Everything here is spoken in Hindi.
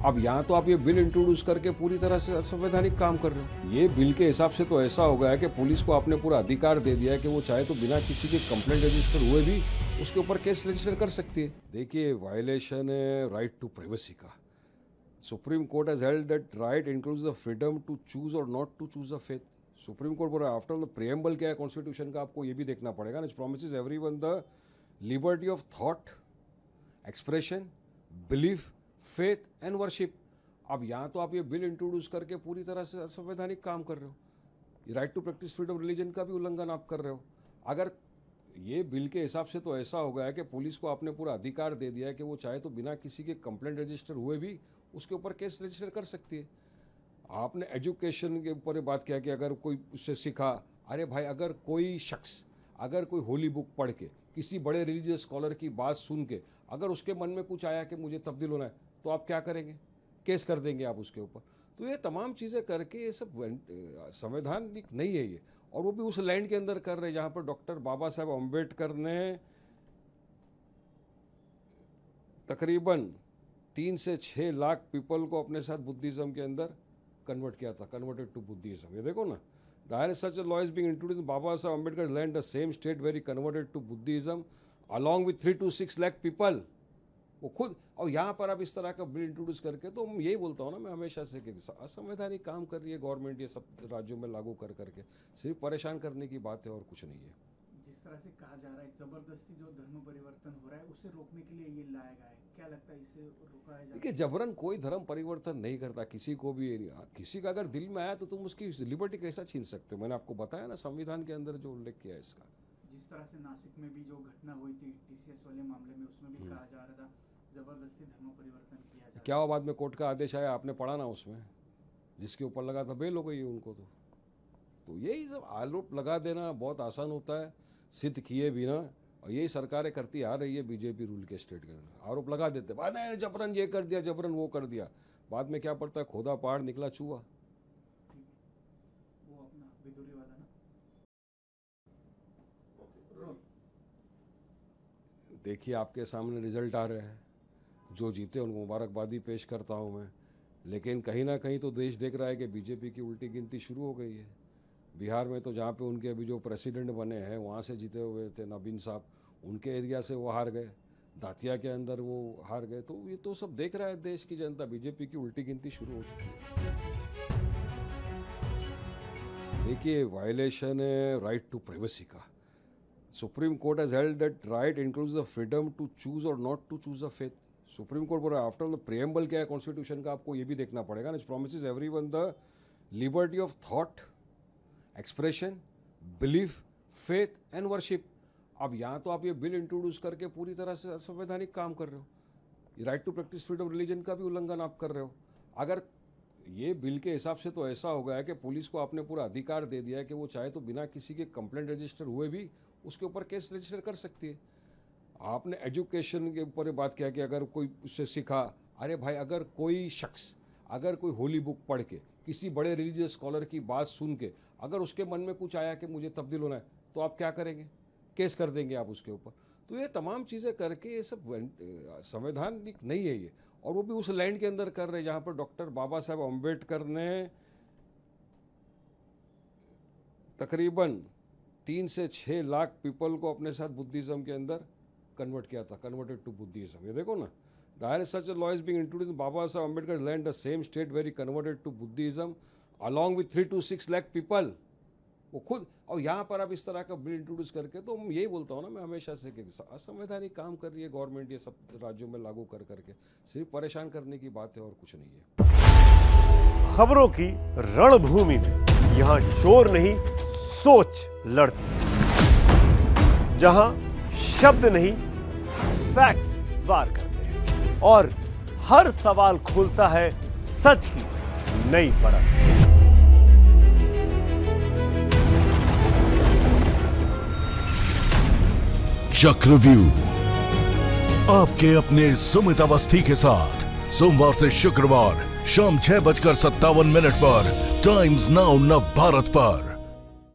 अब यहाँ तो आप ये बिल इंट्रोड्यूस करके पूरी तरह से असंवैधानिक काम कर रहे हो। ये बिल के हिसाब से तो ऐसा हो गया है कि पुलिस को आपने पूरा अधिकार दे दिया है कि वो चाहे तो बिना किसी के कंप्लेंट रजिस्टर हुए भी उसके ऊपर केस रजिस्टर कर सकती है। देखिए, वायलेशन है राइट टू प्राइवेसी का। Supreme Court has held that right includes the freedom to choose और not to choose the faith. Supreme Court बोल रहा है, आफ्टर द प्रियम्बल क्या है कॉन्स्टिट्यूशन का, आपको ये भी देखना पड़ेगा ना। It promises everyone the liberty of thought, expression, belief, faith and worship. अब यहाँ तो आप ये बिल इंट्रोड्यूस करके पूरी तरह से असंवैधानिक काम कर रहे हो। Right to practice freedom religion का भी उल्लंघन आप कर रहे हो। अगर ये बिल के हिसाब से तो ऐसा हो गया है कि पुलिस को आपने पूरा अधिकार दे दिया है कि वो चाहे तो बिना किसी के कंप्लेंट रजिस्टर हुए भी उसके ऊपर केस रजिस्टर कर सकती है। आपने एजुकेशन के ऊपर बात किया कि अगर कोई उससे सीखा, अरे भाई, अगर कोई शख्स अगर कोई होली बुक पढ़ के किसी बड़े रिलीजियस स्कॉलर की बात सुन के अगर उसके मन में कुछ आया कि मुझे तब्दील होना है, तो आप क्या करेंगे? केस कर देंगे आप उसके ऊपर। तो ये तमाम चीज़ें करके ये सब संवैधानिक नहीं है ये। और वो भी उस लैंड के अंदर कर रहे हैं जहाँ पर डॉक्टर बाबा साहब अम्बेडकर ने तकरीबन 3 से 6 लाख पीपल को अपने साथ बुद्धिज़्म के अंदर कन्वर्ट किया था, कन्वर्टेड टू बुद्धिज़्म। ये देखो ना, There is such a law is being introduced in Baba Saheb Ambedkar's land, the same state where he converted to Buddhism, along with 3 to 6 lakh people. वो खुद, और यहाँ पर अब इस तरह का बिल इंट्रोड्यूस करके, तो यही बोलता हूँ ना मैं हमेशा से कि असंवैधानिक काम कर रही है गवर्नमेंट ये सब राज्यों में लागू कर करके। सिर्फ परेशान करने की बात है और कुछ नहीं है। जिस तरह से कहा जा रहा है जबरदस्ती जो धर्म परिवर्तन हो रहा है उसे रोकने के लिए ये लाया गया है, क्या लगता है इसे रोका है? देखिए, जबरन कोई धर्म परिवर्तन नहीं करता किसी को भी। किसी का अगर दिल में आया तो तुम उसकी लिबर्टी कैसा छीन सकते हो? मैंने आपको बताया ना, संविधान के अंदर जो उल्लेख किया है इसका। जिस तरह से नासिक में भी जो घटना हुई थी टीसीएस वाले मामले में, उसमें भी कहा जा रहा था जबरदस्ती धर्म परिवर्तन किया जा। क्या हुआ बाद में? कोर्ट का आदेश आया, आपने पढ़ा ना, उसमें जिसके ऊपर लगा था बेल हो गई उनको। तो यही सब आरोप लगा देना बहुत आसान होता है, सिद्ध किए बिना। और यही सरकारें करती आ रही है बीजेपी रूल के स्टेट के अंदर। आरोप लगा देते, बाद में जबरन ये कर दिया, जबरन वो कर दिया। बाद में क्या पड़ता है? खोदा पहाड़ निकला चूहा। वो अपना विदुरी वाला ना। देखिए, आपके सामने रिजल्ट आ रहे हैं, जो जीते उनको मुबारकबादी पेश करता हूं मैं। लेकिन कहीं ना कहीं तो देश देख रहा है कि बीजेपी की उल्टी गिनती शुरू हो गई है। बिहार में तो जहाँ पे उनके अभी जो प्रेसिडेंट बने हैं वहाँ से जीते हुए थे नवीन साहब, उनके एरिया से वो हार गए। दातिया के अंदर वो हार गए। तो ये तो सब देख रहा है देश की जनता, बीजेपी की उल्टी गिनती शुरू हो चुकी है। देखिए, वायलेशन है राइट टू प्राइवेसी का। Supreme Court has held that right includes the freedom to choose और not to choose the faith. Supreme Court बोल रहा है, आफ्टर द प्रियम्बल क्या है कॉन्स्टिट्यूशन का, आपको ये भी देखना पड़ेगा ना। It promises everyone the liberty of thought, expression, belief, faith and worship. अब यहाँ तो आप ये बिल इंट्रोड्यूस करके पूरी तरह से असंवैधानिक काम कर रहे हो। Right to practice freedom religion का भी उल्लंघन आप कर रहे हो। अगर ये बिल के हिसाब से तो ऐसा हो गया है कि पुलिस को आपने पूरा अधिकार दे दिया है कि वो चाहे तो बिना किसी के कंप्लेंट रजिस्टर हुए भी उसके ऊपर केस रजिस्टर कर सकती है। आपने एजुकेशन के ऊपर बात किया कि अगर कोई उससे सीखा, अरे भाई, अगर कोई शख्स अगर कोई होली बुक पढ़ के किसी बड़े रिलीजियस स्कॉलर की बात सुन के अगर उसके मन में कुछ आया कि मुझे तब्दील होना है, तो आप क्या करेंगे? केस कर देंगे आप उसके ऊपर। तो ये तमाम चीज़ें करके ये सब संवैधानिक नहीं है ये। और वो भी उस लैंड के अंदर कर रहे हैं जहाँ पर डॉक्टर बाबा साहब अम्बेडकर ने तकरीबन 3 से 6 लाख पीपल को अपने साथ बुद्धिज़्म के अंदर कन्वर्ट किया था, कन्वर्टेड टू बुद्धिज़्म। ये देखो ना, There is such a law is being introduced in Baba Saheb Ambedkar's land, the same state where he converted to Buddhism, along with 3 to 6 lakh people. वो खुद, और यहाँ पर अब इस तरह का बिल इंट्रोड्यूस करके, तो यही बोलता हूँ ना मैं हमेशा से कि असंवैधानिक काम कर रही है गवर्नमेंट ये सब राज्यों में लागू कर करके। सिर्फ परेशान करने की बात है और कुछ नहीं है। खबरों की रणभूमि में यहाँ शोर नहीं, सोच लड़ती है। जहां शब्द नहीं, फैक्ट्स वार करते हैं और हर सवाल खोलता है सच की नई परत। चक्रव्यूह आपके अपने सुमित अवस्थी के साथ सोमवार से शुक्रवार शाम 6:57 पर टाइम्स नाउ नव भारत पर।